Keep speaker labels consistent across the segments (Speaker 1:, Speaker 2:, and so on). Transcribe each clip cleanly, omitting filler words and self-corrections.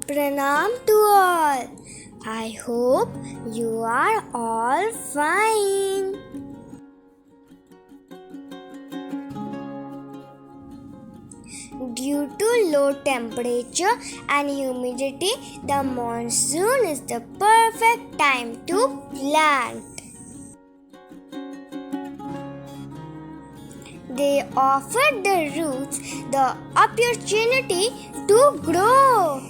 Speaker 1: Pranam to all. I hope you are all fine. Due to low temperature and humidity, the monsoon is the perfect time to plant. They offer the roots the opportunity to grow.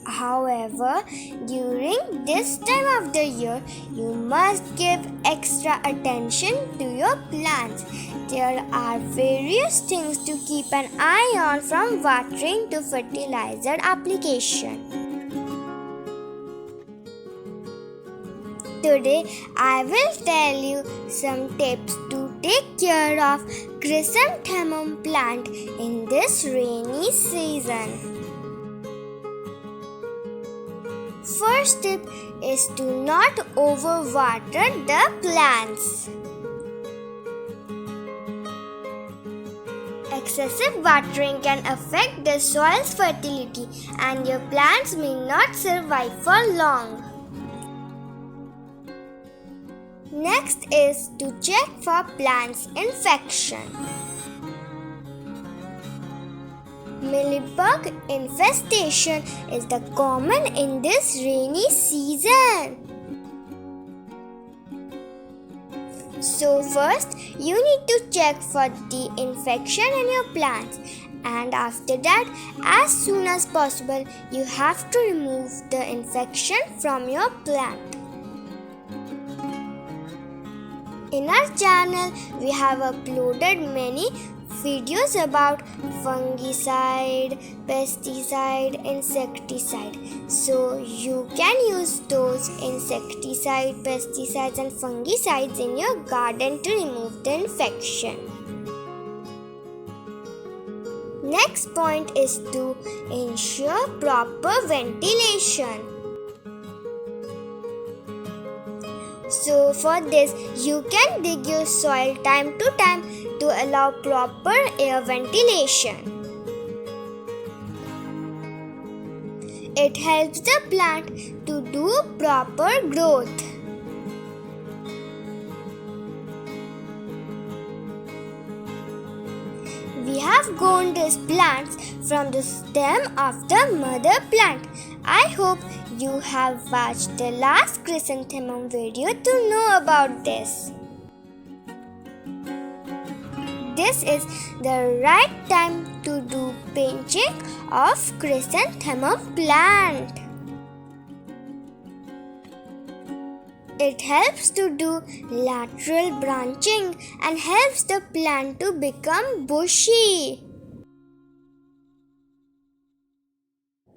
Speaker 1: However, during this time of the year, you must give extra attention to your plants. There are various things to keep an eye on, from watering to fertilizer application. Today, I will tell you some tips to take care of chrysanthemum plant in this rainy season. First tip is to not overwater the plants. Excessive watering can affect the soil's fertility and your plants may not survive for long. Next is to check for plants infection. Mealybug infestation is the common in this rainy season. So first, you need to check for the infection in your plants, and after that, as soon as possible, you have to remove the infection from your plant. In our channel, we have uploaded many videos about fungicide, pesticide, insecticide. So you can use those insecticide, pesticides and fungicides in your garden to remove the infection. Next point is to ensure proper ventilation. So for this, you can dig your soil time to time to allow proper air ventilation. It helps the plant to do proper growth. We have grown these plants from the stem of the mother plant. I hope you have watched the last chrysanthemum video to know about this. This is the right time to do pinching of chrysanthemum plant. It helps to do lateral branching and helps the plant to become bushy.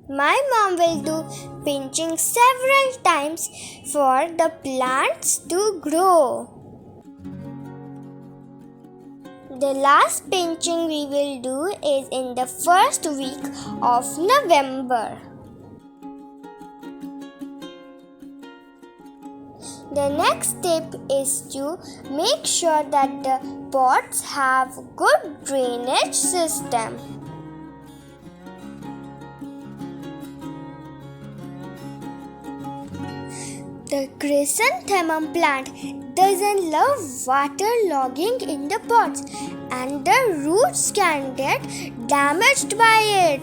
Speaker 1: My mom will do pinching several times for the plants to grow. The last pinching we will do is in the first week of November. The next tip is to make sure that the pots have good drainage system. The chrysanthemum plant doesn't love water logging in the pots, and the roots can get damaged by it.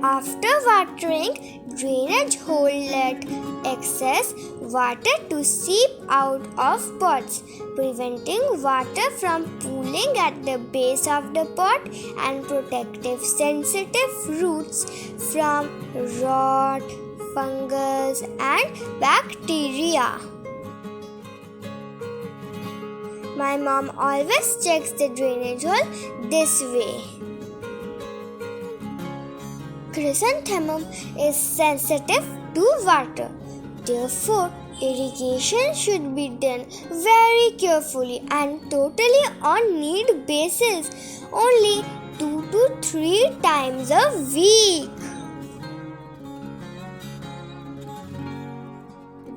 Speaker 1: After watering, drainage hole let excess water to seep out of pots, preventing water from pooling at the base of the pot and protective sensitive roots from rot, fungus and bacteria. My mom always checks the drainage hole this way. Chrysanthemum is sensitive to water. Therefore, irrigation should be done very carefully and totally on need basis, only 2 to 3 times a week.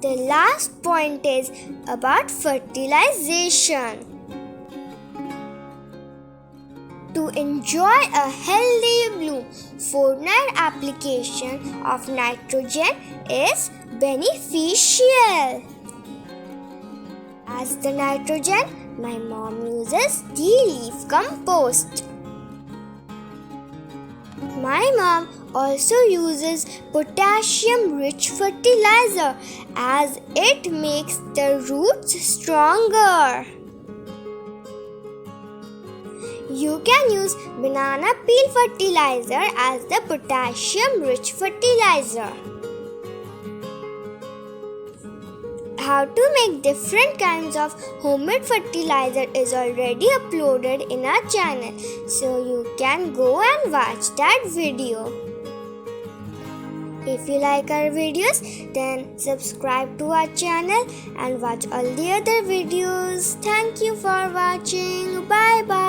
Speaker 1: The last point is about fertilization. to enjoy a healthy bloom. Fortnight application of nitrogen is beneficial. As the nitrogen, my mom uses tea leaf compost. My mom also uses potassium-rich fertilizer as it makes the roots stronger. You can use banana peel fertilizer as the potassium-rich fertilizer. How to make different kinds of homemade fertilizer is already uploaded in our channel, so you can go and watch that video. If you like our videos, then subscribe to our channel and watch all the other videos. Thank you for watching. Bye bye.